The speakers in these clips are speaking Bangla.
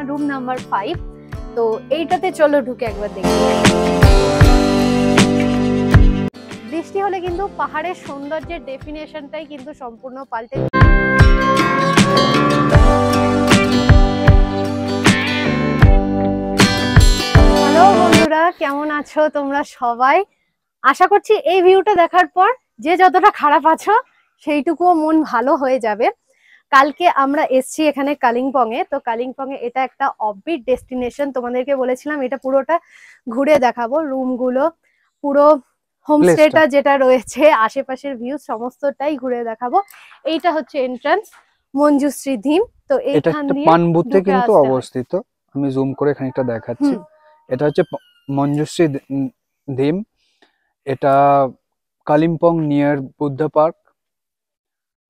Room number 5। তো এইটাতে চলো ঢুকে একবার দেখি। বৃষ্টি হলে কিন্তু পাহাড়ের সৌন্দর্যের ডেফিনেশনটাই কিন্তু সম্পূর্ণ পাল্টে। হ্যালো বন্ধুরা, কেমন আছো তোমরা সবাই? আশা করছি এই ভিউটা দেখার পর যে যতটা খারাপ আছো সেইটুকুও মন ভালো হয়ে যাবে। কালকে আমরা এসছি এখানে কালিম্পং এ। তো কালিম্পং এ এটা একটা অফবিট ডেস্টিনেশন, তোমাদেরকে বলেছিলাম এটা পুরোটা ঘুরে দেখাবো, রুমগুলো, পুরো হোমস্টেটা যেটা রয়েছে, আশেপাশের ভিউ সমস্তটাই ঘুরে দেখাবো। এইটা হচ্ছে এন্ট্রান্স মঞ্জুশ্রী ধিম। তো এইখান দিয়ে পানবুতে কিন্তু অবস্থিত, আমি জুম করে খানিকটা দেখাচ্ছি। এটা হচ্ছে মঞ্জুশ্রী ধিম, এটা কালিম্পং নিয়ার বুদ্ধ পার্ক।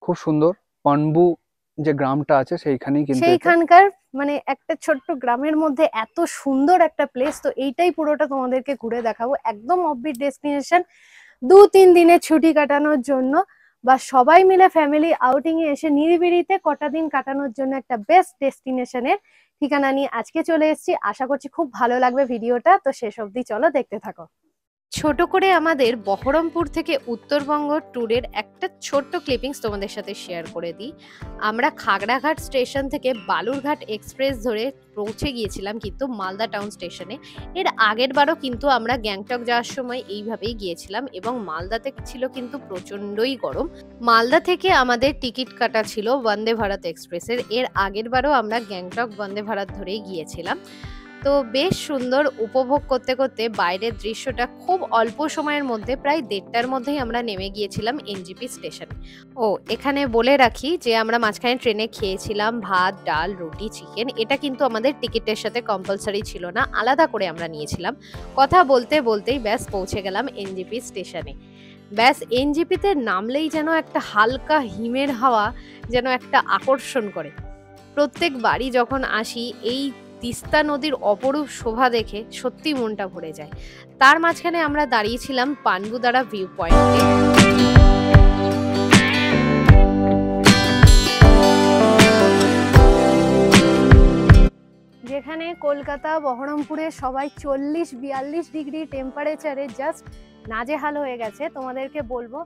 খুব সুন্দর। পানবু যে গ্রামটা আছে সেইখানেই কিন্তু সেইখানকার মানে একটা ছোট্ট গ্রামের মধ্যে এত সুন্দর একটা প্লেস। তো এইটাই পুরোটা তোমাদেরকে ঘুরে দেখাবো, একদম অফবিট ডেস্টিনেশন। 2-3 দিনের ছুটি কাটানোর জন্য বা সবাই মিলে ফ্যামিলি আউটিং এ এসে নিরিবিলিতে কটা দিন কাটানোর জন্য একটা বেস্ট ডেস্টিনেশনের ঠিকানা নিয়ে আজকে চলে এসেছি। আশা করছি খুব ভালো লাগবে ভিডিওটা, তো শেষ অবধি চলো দেখতে থাকো। ছোট করে আমাদের বহরমপুর থেকে উত্তরবঙ্গ ট্যুরের একটা ছোট্ট ক্লিপিংস তোমাদের সাথে শেয়ার করে দিই। আমরা খাগড়াঘাট স্টেশন থেকে বালুরঘাট এক্সপ্রেস ধরে পৌঁছে গিয়েছিলাম কিন্তু মালদা টাউন স্টেশনে। এর আগের বারও কিন্তু আমরা গ্যাংটক যাওয়ার সময় এইভাবেই গিয়েছিলাম এবং মালদাতে ছিল কিন্তু প্রচন্ডই গরম। মালদা থেকে আমাদের টিকিট কাটা ছিল বন্দে ভারত এক্সপ্রেসের। এর আগের বারও আমরা গ্যাংটক বন্দে ভারত ধরেই গিয়েছিলাম। তো বেশ সুন্দর উপভোগ করতে করতে বাইরের দৃশ্যটা খুব অল্প সময়ের মধ্যে প্রায় 1:30টার মধ্যেই আমরা নেমে গিয়েছিলাম এনজিপি স্টেশনে। ও এখানে বলে রাখি যে আমরা মাঝখানে ট্রেনে খেয়েছিলাম ভাত, ডাল, রুটি, চিকেন। এটা কিন্তু আমাদের টিকিটের সাথে কম্পালসারি ছিল না, আলাদা করে আমরা নিয়েছিলাম। কথা বলতে বলতেই ব্যাস পৌঁছে গেলাম এনজিপি স্টেশনে। ব্যাস এনজিপিতে নামলেই যেন একটা হালকা হিমের হাওয়া যেন একটা আকর্ষণ করে। প্রত্যেক বাড়ি যখন আসি এই তিস্তা নদীর অপরূপ শোভা দেখে সত্যি মনটা ভরে যায়। তার মাঝখানে আমরা দাঁড়িয়েছিলাম পানবুদারা ভিউ পয়েন্টে। যেখানে কলকাতা বহরমপুরে সবাই 40-42 ডিগ্রি টেম্পারেচারে জাস্ট নাজেহাল হয়ে গেছে। তোমাদেরকে বলবো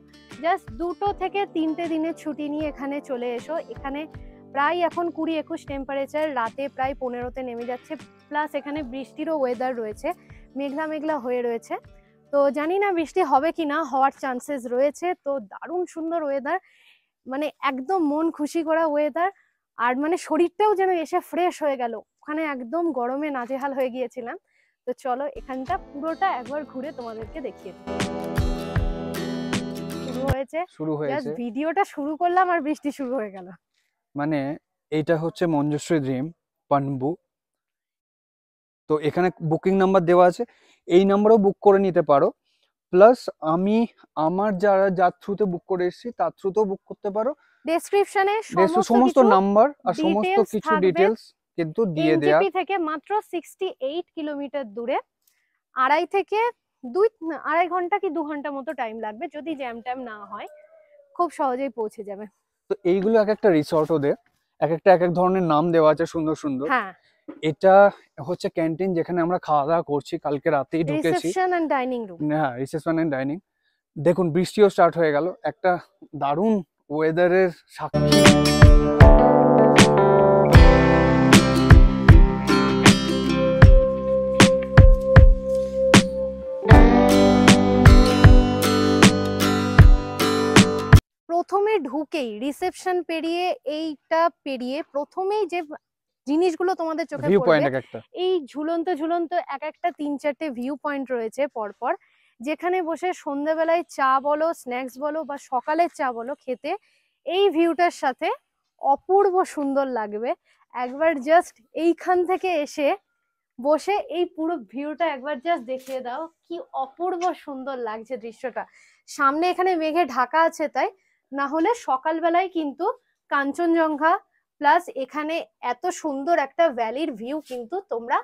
জাস্ট 2 থেকে 3টে দিনের ছুটি নিয়ে এখানে চলে এসো। এখানে প্রায় এখন 20-21 টেম্পারেচার, রাতে প্রায় 15তে নেমে যাচ্ছে। প্লাস এখানে বৃষ্টিরও ওয়েদার রয়েছে, মেঘলা মেঘলা হয়ে রয়েছে। তো জানি না বৃষ্টি হবে কিনা, হওয়ার চান্সেস রয়েছে। তো দারুণ সুন্দর ওয়েদার, মানে একদম মন খুশি করা ওয়েদার। আর মানে শরীরটাও যেন এসে ফ্রেশ হয়ে গেল। ওখানে একদম গরমে নাজেহাল হয়ে গিয়েছিলাম। তো চলো এখানটা পুরোটা একবার ঘুরে তোমাদেরকে দেখিয়ে দিই। শুরু হয়েছে, ভিডিওটা শুরু করলাম আর বৃষ্টি শুরু হয়ে গেল। মানে এইটা হচ্ছে মঞ্জুশ্রী ড্রিম পানবু। তো এখানে বুকিং নাম্বার দেওয়া আছে, এই নাম্বারও বুক করে নিতে পারো। প্লাস আমি আমার যার থ্রুতে বুক করে এসেছি তার থ্রুতেও বুক করতে পারো। ডেসক্রিপশনে সমস্ত নাম্বার আর সমস্ত কিছু ডিটেলস কিন্তু দিয়ে দেয়া। এনজিপি থেকে মাত্র 68 কিলোমিটার দূরে, 2.5 ঘন্টা কি 2 ঘন্টা মতো টাইম লাগবে যদি জ্যাম ট্যাম না হয়, খুব সহজেই পৌঁছে যাবে। তো এইগুলো এক একটা রিসর্ট, ওদের এক এক ধরনের নাম দেওয়া আছে সুন্দর সুন্দর। হ্যাঁ, এটা হচ্ছে ক্যান্টিন যেখানে আমরা খাওয়া দাওয়া করছি, কালকে রাতেই ঢুকেছি। Reception and dining room. হ্যাঁ, রিসেপশন এন্ড ডাইনিং। দেখুন বৃষ্টিও স্টার্ট হয়ে গেল, একটা দারুণ ওয়েদারের সাক্ষী। প্রথমে ঢুকেই রিসেপশন পেরিয়ে এইটা পেরিয়ে প্রথমেই যে জিনিসগুলো তোমাদের চোখে পড়বে, এই ঝুলন্ত ঝুলন্ত এক একটা 3-4টে ভিউ পয়েন্ট রয়েছে পরপর, যেখানে বসে সন্ধ্যাবেলায় চা বলো, স্ন্যাক্স বলো বা সকালের চা বলো খেতে এই ভিউটার সাথে অপূর্ব সুন্দর লাগবে। একবার জাস্ট এইখান থেকে এসে বসে এই পুরো ভিউটা একবার জাস্ট দেখিয়ে দাও, কি অপূর্ব সুন্দর লাগছে দৃশ্যটা। সামনে এখানে মেঘে ঢাকা আছে তাই, না হলে সকালবেলায় কিন্তু কাঞ্চনজঙ্ঘা প্লাস এখানে এত সুন্দর একটা ভ্যালির ভিউ কিন্তু তোমরা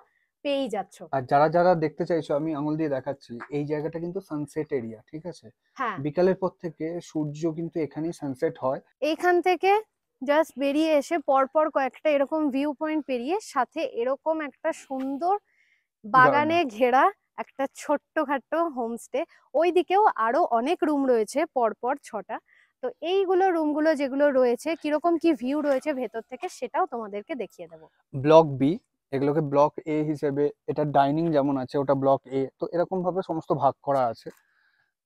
পেয়েই যাচ্ছ। আর যারা যারা দেখতে চাইছো, আমি আঙুল দিয়ে দেখাচ্ছি, এই জায়গাটা কিন্তু সানসেট এরিয়া, ঠিক আছে? হ্যাঁ, বিকালের পর থেকে সূর্য কিন্তু এখানেই সানসেট হয়। এইখান থেকে জাস্ট বেরিয়ে এসে পরপর কয়েকটা এরকম ভিউ পয়েন্ট পেরিয়ে সাথে এরকম একটা সুন্দর বাগানে ঘেরা একটা ছোট্টখাট্টো হোমস্টে। ওই দিকেও আরো অনেক রুম রয়েছে, পরপর 6টা। তো এইগুলো রুমগুলো যেগুলো রয়েছে, কিরকম কি ভিউ রয়েছে ভেতর থেকে, সেটাও তোমাদেরকে দেখিয়ে দেবো। ব্লক বি, এগুলোকে ব্লক এ হিসেবে, এটা ডাইনিং যেমন আছে ওটা ব্লক এ, তো এরকম ভাবে সমস্ত ভাগ করা আছে।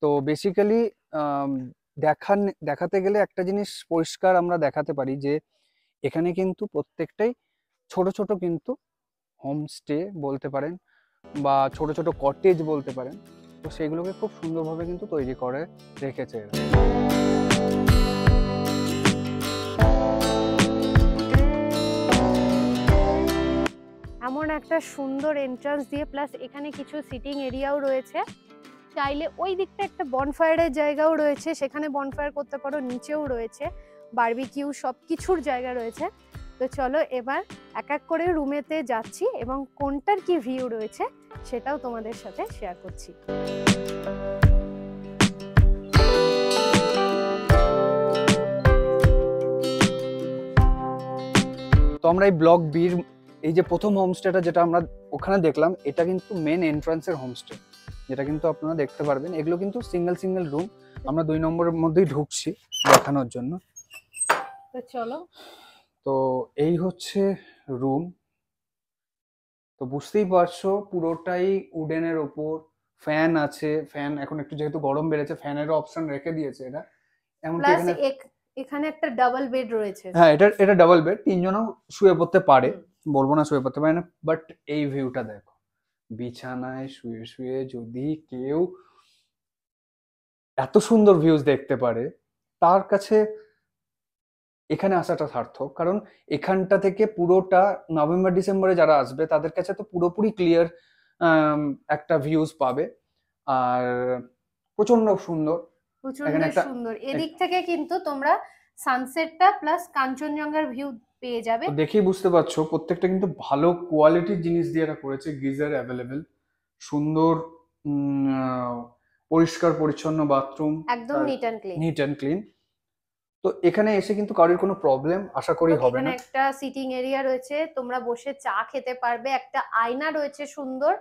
তো বেসিক্যালি দেখাতে গেলে একটা জিনিস পরিষ্কার আমরা দেখাতে পারি যে এখানে কিন্তু প্রত্যেকটাই ছোট ছোট কিন্তু হোমস্টে বলতে পারেন বা ছোট ছোট কটেজ বলতে পারেন। তো সেগুলোকে খুব সুন্দরভাবে কিন্তু তৈরি করে রেখেছে এরা। এমন একটা সুন্দর এন্ট্রান্স দিয়ে, প্লাস এখানে কিছু সিটিং এরিয়াও রয়েছে। চাইলে ওই দিকটা একটা বনফায়ারের জায়গাও রয়েছে, সেখানে বনফায়ার করতে পারো। নিচেও রয়েছে বারবিকিউ, সব কিছুর জায়গা রয়েছে। তো চলো এবার এক এক করে রুমেতে যাচ্ছি এবং কোনটার কি ভিউ রয়েছে সেটাও তোমাদের সাথে শেয়ার করছি। তো আমরা এই ব্লক বির এই যে প্রথম হোমস্টেটা যেটা আমরা ওখানে দেখলাম, এটা কিন্তু মেন এন্ট্রান্সের হোমস্টে, যেটা কিন্তু আপনারা দেখতে পারবেন। এগুলো কিন্তু সিঙ্গেল সিঙ্গেল রুম। আমরা 2 নম্বরের মধ্যেই ঢুকছি দেখানোর জন্য। তো চলো। তো এই হচ্ছে রুম। তো বুঝতেই পারছো পুরোটাই উডেনের ওপর, ফ্যান আছে। ফ্যান এখন একটু যেহেতু গরম বেড়েছে, ফ্যানেরও অপশন রেখে দিয়েছে এরা। এমনকি প্লাস এখানে এখানে একটা ডাবল বেড রয়েছে। হ্যাঁ, এটা ডাবল বেড, 3 জনও শুয়ে পড়তে পারে, বলবো না শুয়ে পড়তে পারে না। বাট এই ভিউটা দেখো, বিছানায় শুয়ে শুয়ে যদি কেউ এত সুন্দর ভিউজ দেখতে পারে, তার কাছে এখানে আসাটা সার্থক। কারণ এখানটা থেকে পুরোটা নভেম্বর ডিসেম্বরে যারা আসবে তাদের কাছে তো পুরোপুরি ক্লিয়ার একটা ভিউজ পাবে। আর প্রচন্ড সুন্দর, প্রচন্ড সুন্দর। এদিক থেকে কিন্তু তোমরা সানসেটটা প্লাস কাঞ্চনজঙ্ঘার ভিউ পেয়ে যাবে। দেখেই বুঝতে পারছো প্রত্যেকটা কিন্তু ভালো কোয়ালিটির জিনিস দিয়ে এরা করেছে। গিজার অ্যাভেলেবেল, সুন্দর পরিষ্কার পরিচ্ছন্ন বাথরুম, একদম নিট অ্যান্ড ক্লিন। তো এখানে এসে কিন্তু কারোর কোনো প্রবলেম আশা করি হবে না। এখানে একটা সিটিং এরিয়া রয়েছে, তোমরা বসে চা খেতে পারবে। একটা আয়না রয়েছে সুন্দর,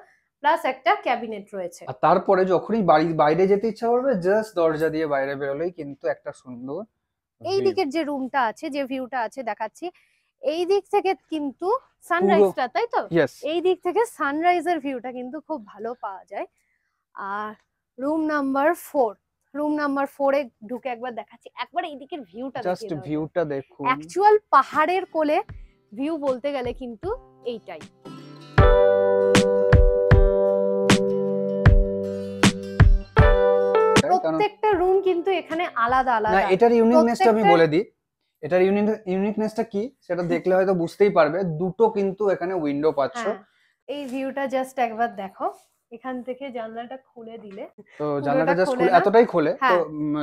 প্লাস একটা ক্যাবিনেট রয়েছে। আর তারপরে যখনই বাইরে যেতে ইচ্ছা করবে, জাস্ট দরজা দিয়ে বাইরে বেরোলেই কিন্তু একটা সুন্দর এই দিকের যে রুমটা আছে, যে ভিউটা আছে দেখাচ্ছি, এই দিক থেকে কিন্তু সানরাইজটা, তাই তো? এই দিক থেকে সানরাইজের ভিউটা কিন্তু খুব ভালো পাওয়া যায়। আর রুম নাম্বার 4, রুম নাম্বার 4 এ ঢুকে একবার দেখাচ্ছি, একবার এই দিকের ভিউটা জাস্ট ভিউটা দেখুন। অ্যাকচুয়াল পাহাড়ের কোলে ভিউ বলতে গেলে কিন্তু এইটাই। প্রত্যেকটা রুম কিন্তু এখানে আলাদা আলাদা। না, এটার ইউনিকনেসটা আমি বলে দিই। এটার ইউনিকনেসটা কি সেটা দেখলে হয়তো বুঝতেই পারবে। দুটো কিন্তু এখানে উইন্ডো পাচ্ছ। এই ভিউটা জাস্ট একবার দেখো, এখান থেকে জানলাটা খুলে দিলে, তো জানলাটা জাস্ট খুলে এতটাই খোলে, তো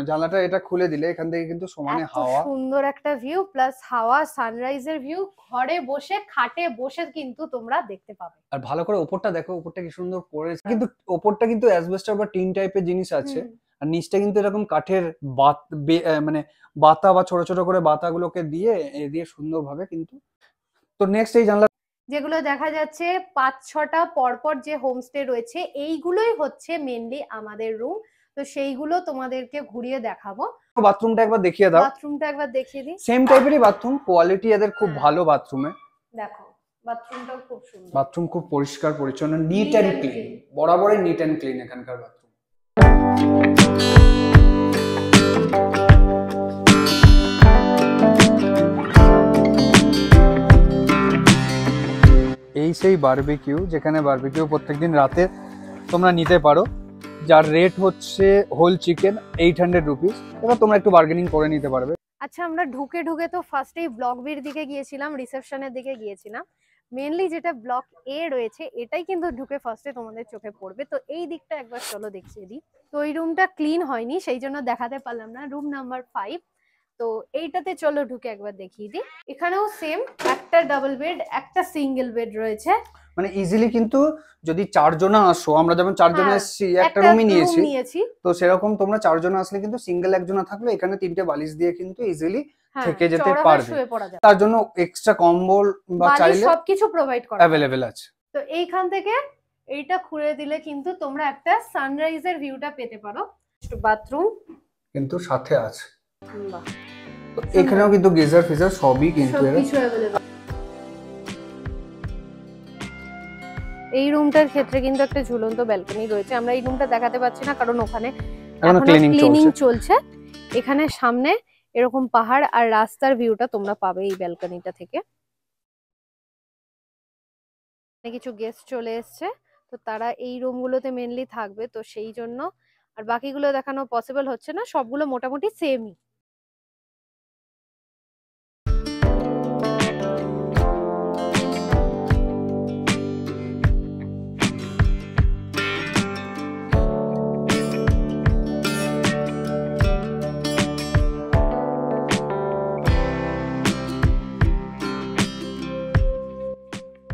জানলাটা এটা খুলে দিলে এখান থেকে কিন্তু সমানে হাওয়া, সুন্দর একটা ভিউ, প্লাস হাওয়া, সানরাইজের ভিউ ঘরে বসে খাটে বসে কিন্তু তোমরা দেখতে পাবে। আর ভালো করে উপরটা দেখো, উপরটা কি সুন্দর করেছে। কিন্তু উপরটা কিন্তু অ্যাসবেস্টস বা টিন টাইপের জিনিস আছে, আর নিচটা কিন্তু এরকম কাঠের মানে বাতা বা ছোট ছোট করে বাতাগুলোকে দিয়ে সুন্দরভাবে কিন্তু। তো নেক্সট এই জানলা যেগুলো দেখা যাচ্ছে 5-6টা পরপর যে হোমস্টে রয়েছে, এইগুলোই হচ্ছে মেনলি আমাদের রুম। তো সেইগুলো তোমাদেরকে ঘুরিয়ে দেখাবো। বাথরুমটা একবার দেখিয়ে দাও। বাথরুমটা একবার দেখিয়ে দিই। সেম টাইপেরই বাথরুম, কোয়ালিটি এদের খুব ভালো বাথরুমে। দেখো বাথরুমটাও খুব সুন্দর, বাথরুম খুব পরিষ্কার পরিচ্ছন্ন, নিট অ্যান্ড ক্লিন, বরাবরই নিট অ্যান্ড ক্লিন এখানকার বাথরুম। এই সেই বারবিকিউ, যেখানে বারবিকিউ প্রত্যেকদিন রাতে তোমরা নিতে পারো, যার রেট হচ্ছে হোল চিকেন 800 রুপিস। এবার তোমরা একটু বার্গেনিং করে নিতে পারবে। আচ্ছা, আমরা ঢুকে তো ফার্স্টেই ব্লক বির দিকে গিয়েছিলাম, রিসেপশনের দিকে গিয়েছিলাম। মেনলি যেটা ব্লক এ রয়েছে এটাই কিন্তু ঢুকে ফার্স্টে তোমাদের চোখে পড়বে। তো এই দিকটা একবার চলো দেখিয়ে দিই। তো এই রুমটা ক্লিন হয়নি, সেই জন্য দেখাতে পারলাম না। রুম নাম্বার 5, তো এইটাতে চলো ঢুকে একবার দেখিয়ে দিই। এখানেও সেম, একটা ডাবল বেড, একটা সিঙ্গেল বেড রয়েছে। মানে ইজিলি কিন্তু যদি 4 জন আসো, আমরা যেমন 4 জন এসেছি, একটা রুমই নিয়েছি, তো সেরকম তোমরা 4 জন আসলে কিন্তু সিঙ্গেল একজনা থাকলে এখানে 3টে বালিশ দিয়ে কিন্তু ইজিলি থেকে যেতে চওড়া হয়ে পারবে। শুয়ে পড়া যায়। তার জন্য এক্সট্রা কম্বল বা বালিশ চাইলে সবকিছু প্রোভাইড করা হয়। অ্যাভেলেবেল আছে। তো এইখান থেকে এইটা খুলে দিলে কিন্তু তোমরা একটা সানরাইজের ভিউটা পেতে পারো। বাথরুম কিন্তু সাথে আছে। বাহ, তো এখানেও কিন্তু গিজার ফিজার সবই কিন্তু এরা সবকিছু অ্যাভেলেবল। এই রুমটার ক্ষেত্রে কিন্তু একটা ঝুলন্ত ব্যালকনি রয়েছে। আমরা এই রুমটা দেখাতে পাচ্ছি না কারণ ওখানে এখনো ক্লিনিং চলছে। এখানে সামনে এরকম পাহাড় আর রাস্তার ভিউটা তোমরা পাবে এই ব্যালকনিটা থেকে। কিছু গেস্ট চলে এসছে, তো তারা এই রুমগুলোতে মেনলি থাকবে, তো সেই জন্য আর বাকিগুলো দেখানো পসিবল হচ্ছে না, সবগুলো মোটামুটি সেমই।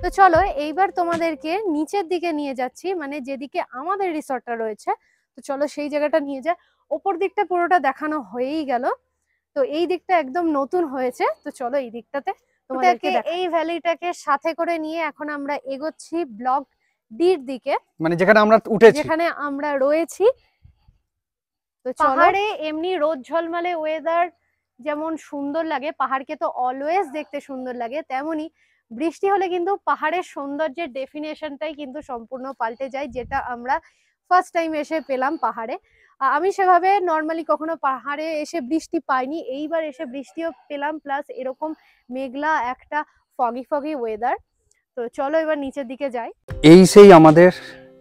তো চলো এইবার তোমাদেরকে নিচের দিকে নিয়ে যাচ্ছি, মানে যেদিকে আমাদের রিসর্টটা রয়েছে। তো চলো সেই জায়গাটা নিয়ে যা। ওপর দিকটা পুরোটা দেখানো হয়েই গেল, তো এই দিকটা একদম নতুন হয়েছে। তো চলো এই দিকটাতে তোমাদেরকে এই ভ্যালিটাকে সাথে করে নিয়ে এখন আমরা এগোচ্ছি ব্লক ডির দিকে, মানে যেখানে আমরা উঠেছি, যেখানে আমরা রয়েছি। তো পাহাড়ে এমনি রোদ ঝলমলে ওয়েদার যেমন সুন্দর লাগে, পাহাড়কে তো অলওয়েজ দেখতে সুন্দর লাগে, তেমনি বৃষ্টি হলে কিন্তু পাহাড়ের সৌন্দর্যের ডেফিনেশনটাই কিন্তু সম্পূর্ণ পাল্টে যায়, যেটা আমরা ফার্স্ট টাইম এসে পেলাম পাহাড়ে। আমি সেভাবে নর্মালি কখনো পাহাড়ে এসে বৃষ্টি পাইনি, এইবার এসে বৃষ্টিও পেলাম, প্লাস এরকম মেঘলা একটা ফগি ফগি ওয়েদার। তো চলো এবার নিচের দিকে যাই। এই সেই আমাদের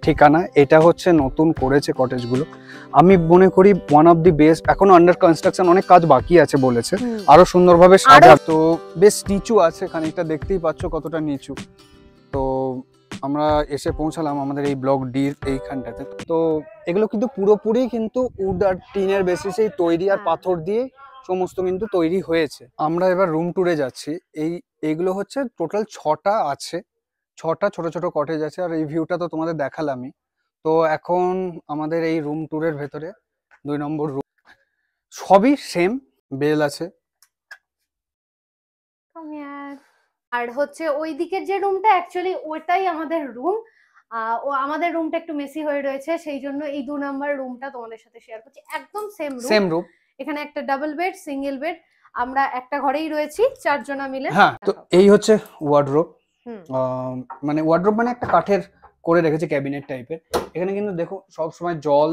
ঠিকানা। এটা হচ্ছে নতুন করেছে কটেজগুলো, আমি মনে করি ওয়ান অফ দি বেস্ট। এখনো আন্ডার কনস্ট্রাকশন, অনেক কাজ বাকি আছে বলেছে, আরো সুন্দরভাবে সাজা। তো বেশ নিচু আছে, খানিকটা দেখতেই পাচ্ছ কতটা নিচু। তো আমরা এসে পৌঁছালাম আমাদের এই ব্লক ডির এইখানটাতে। তো এগুলো কিন্তু পুরোপুরি কিন্তু উড আর টিনের বেসিসেই তৈরি, আর পাথর দিয়ে সমস্ত কিন্তু তৈরি হয়েছে। আমরা এবার রুম ট্যুরে যাচ্ছি। এইগুলো হচ্ছে টোটাল 6টা আছে, 6টা ছোট ছোট কটেজ আছে, আর এই ভিউটা তো তোমাদের দেখালামই। তো এখন আমাদের এই রুম ট্যুরের ভেতরে 2 নম্বর রুম, সবই সেম, বেল আছে। আর হচ্ছে ওই দিকের যে রুমটা অ্যাকচুয়ালি ওইটাই আমাদের রুম। ও আমাদের রুমটা একটু মেসি হয়ে রয়েছে, সেই জন্য এই 2 নাম্বার রুমটা তোমাদের সাথে শেয়ার করছি। একদম সেম রুম। এখানে একটা ডাবল বেড, সিঙ্গেল বেড, আমরা একটা ঘরেই রয়েছি 4 জনা মিলে। হ্যাঁ, তো এই হচ্ছে ওয়ার্ডরোব। মানে ওয়ার্ডরোব মানে একটা কাঠের করে রেখেছে ক্যাবিনেট টাইপের। এখানে কিন্তু দেখো সব সময় জল,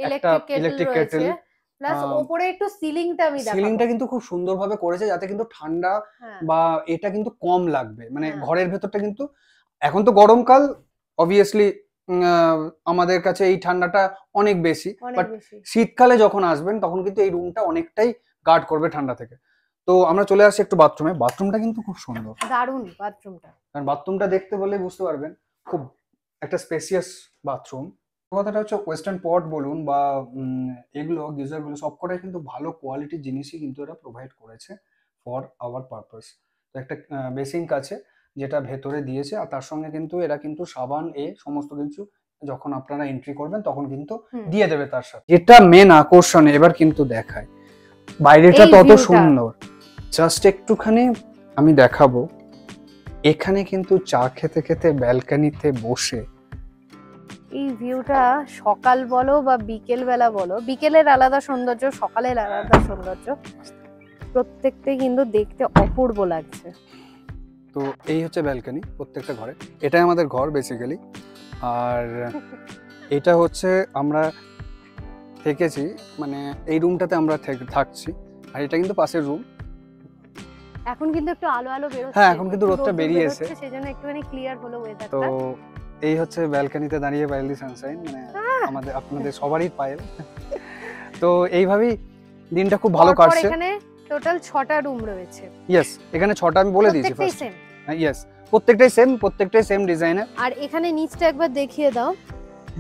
একটা ইলেকট্রিক কেটল, প্লাস উপরে একটু সিলিংটা আমি দেখাবো। সিলিংটা কিন্তু খুব সুন্দরভাবে করেছে, যাতে কিন্তু ঠান্ডা বা এটা কিন্তু কম লাগবে। মানে ঘরের ভেতরটা কিন্তু, এখন তো গরমকাল অবভিয়াসলি আমাদের কাছে এই ঠান্ডাটা অনেক বেশি, বাট শীতকালে যখন আসবেন তখন কিন্তু এই রুমটা অনেকটাই গার্ড করবে ঠান্ডা থেকে। তো আমরা চলে আসি একটু বাথরুমে। বাথরুমটা কিন্তু খুব সুন্দর, দারুণ বাথরুমটা। কারণ বাথরুমটা দেখতে বলে বুঝতে পারবেন, খুব একটা স্পেসিয়াস বাথরুম। কথাটা হচ্ছে ওয়েস্টার্ন পট বলুন বা এগুলো গিজারগুলো সবকটাই কিন্তু ভালো কোয়ালিটির জিনিসই কিন্তু এরা প্রোভাইড করেছে ফর আওয়ার পারপাস। তো একটা বেসিঙ্ক আছে যেটা ভেতরে দিয়েছে, আর তার সঙ্গে কিন্তু এরা কিন্তু সাবান সমস্ত কিছু যখন আপনারা এন্ট্রি করবেন তখন কিন্তু দিয়ে দেবে তার সাথে। যেটা মেন আকর্ষণ এবার কিন্তু দেখায়, বাইরেটা তত সুন্দর, জাস্ট একটুখানি আমি দেখাবো। এখানে কিন্তু চা খেতে খেতে ব্যালকনিতে বসে এই ভিউটা সকাল বলো বা বিকেল বেলা বলো, বিকেলের আলাদা সৌন্দর্য, সকালের আলাদা সৌন্দর্য, প্রত্যেকটাই কিন্তু দেখতে অপূর্ব লাগছে। তো এই হচ্ছে ব্যালকনি প্রত্যেকটা ঘরে, এটাই আমাদের ঘর বেসিক্যালি। আর এটা হচ্ছে আমরা থেকেছি, মানে এই রুমটাতে আমরা থাকছি, আর এটা কিন্তু পাশের রুম। এখন কিন্তু একটু আলো আলো বেরোচ্ছে। হ্যাঁ, এখন কিন্তু রোদটা বেরিয়েছে, সেজন্য একটুখানি ক্লিয়ার হলো ওয়েদারটা। তো এই হচ্ছে ব্যালকনিতে দাঁড়িয়ে পায়েল সানশাইন, মানে আমাদের আপনাদের সবারই পায়েল। তো এইভাবেই দিনটা খুব ভালো কাটছে। এখানে টোটাল 6টা রুম রয়েছে। ইয়েস, এখানে 6টা আমি বলে দিয়েছি ফার্স্ট। ইয়েস, প্রত্যেকটাই সেম ডিজাইনের। আর এখানে নিচটা একবার দেখিয়ে দাও।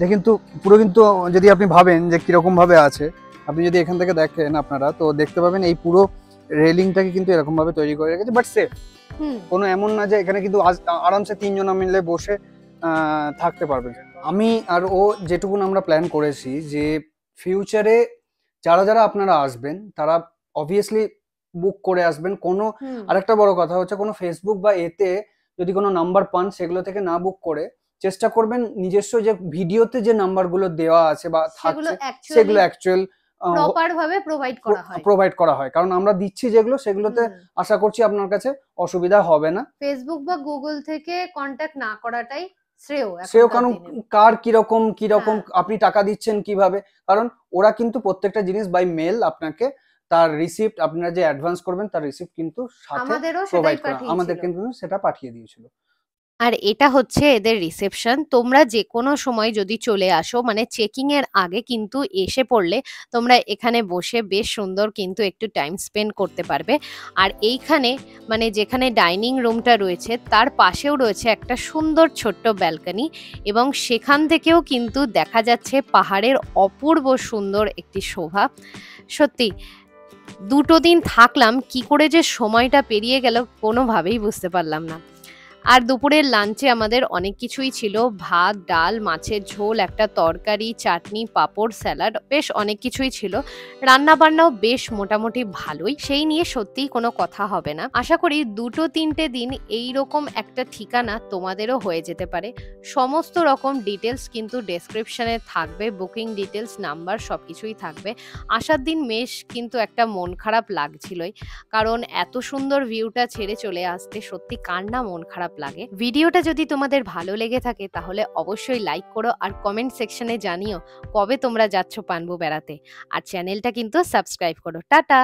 দেখেন তো পুরো, কিন্তু যদি আপনি ভাবেন যে কিরকম ভাবে আছে, আপনি যদি এখান থেকে দেখেন আপনারা, তো দেখতে পাবেন এই পুরো রেলিংটাকে কিন্তু এরকম ভাবে তৈরি করে রেখেছে, বাট সেফ। কোনো এমন না যে এখানে কিন্তু আরামসে 3 জন মিলে বসে থাকতে পারবে। আমি আর ও যেটুকুন আমরা প্ল্যান করেছি যে ফিউচারে যারা যারা আপনারা আসবেন তারা অবভিয়াসলি বুক করে আসবেন। কোনো হুম আরেকটা বড় কথা হচ্ছে কোনো ফেসবুক বা এতে যদি কোনো নাম্বার পান সেগুলো থেকে না বুক করে চেষ্টা করবেন নিজস্ব যে ভিডিওতে যে নাম্বারগুলো দেওয়া আছে বা সেগুলো থাকছে অ্যাকচুয়ালি সেগুলো অ্যাকচুয়াল প্রপার ভাবে প্রোভাইড করা হয়। প্রোভাইড করা হয়, কারণ আমরা দিচ্ছি যেগুলো সেগুলোতে হুম আশা করছি আপনার কাছে অসুবিধা হবে না। ফেসবুক বা গুগল থেকে কন্ট্যাক্ট না করাটাই শ্রেয় সেও এখনকার কারণ দিনে। কার কিরকম কিরকম হ্যাঁ আপনি টাকা দিচ্ছেন কিভাবে, কারণ ওরা কিন্তু প্রত্যেকটা জিনিস বাই মেল আপনাকে তার রিসিপ্ট, আপনারা যে অ্যাডভান্স করবেন তার রিসিপ্ট কিন্তু সাথে আমাদেরও সেটাই প্রোভাইড করা, আমাদের পাঠিয়েছিল। কিন্তু সেটা পাঠিয়ে দিয়েছিল। আর এটা হচ্ছে এদের রিসেপশন। তোমরা যে কোনো সময় যদি চলে আসো, মানে চেকিং এর আগে কিন্তু এসে পড়লে তোমরা এখানে বসে বেশ সুন্দর কিন্তু একটু টাইম স্পেন্ড করতে পারবে। আর এইখানে মানে যেখানে ডাইনিং রুমটা রয়েছে তার পাশেও রয়েছে একটা সুন্দর ছোট্ট ব্যালকনি, এবং সেখান থেকেও কিন্তু দেখা যাচ্ছে পাহাড়ের অপূর্ব সুন্দর একটি শোভা। সত্যি 2টো দিন থাকলাম, কি করে যে সময়টা পেরিয়ে গেল কোনোভাবেই বুঝতে পারলাম না। আর দুপুরের লাঞ্চে আমাদের অনেক কিছুই ছিল, ভাত, ডাল, মাছের ঝোল, একটা তরকারি, চাটনি, পাঁপড়, স্যালাড, বেশ অনেক কিছুই ছিল। রান্না বান্নাও বেশ মোটামুটি ভালোই, সেই নিয়ে সত্যিই কোনো কথা হবে না। আশা করি 2-3টে দিন এই রকম একটা ঠিকানা তোমাদেরও হয়ে যেতে পারে। সমস্ত রকম ডিটেলস কিন্তু ডেসক্রিপশনে থাকবে, বুকিং ডিটেলস, নাম্বার সবকিছুই থাকবে। আসার দিন বেশ কিন্তু একটা মন খারাপ লাগছিলই, কারণ এত সুন্দর ভিউটা ছেড়ে চলে আসতে সত্যি কার না মন খারাপ লাগে। ভিডিওটা যদি তোমাদের ভালো লেগে থাকে তাহলে অবশ্যই লাইক করো, আর কমেন্ট সেকশনে জানিও কবে তোমরা যাচ্ছ পানবু বেড়াতে। আর চ্যানেলটা কিন্তু সাবস্ক্রাইব করো। টাটা।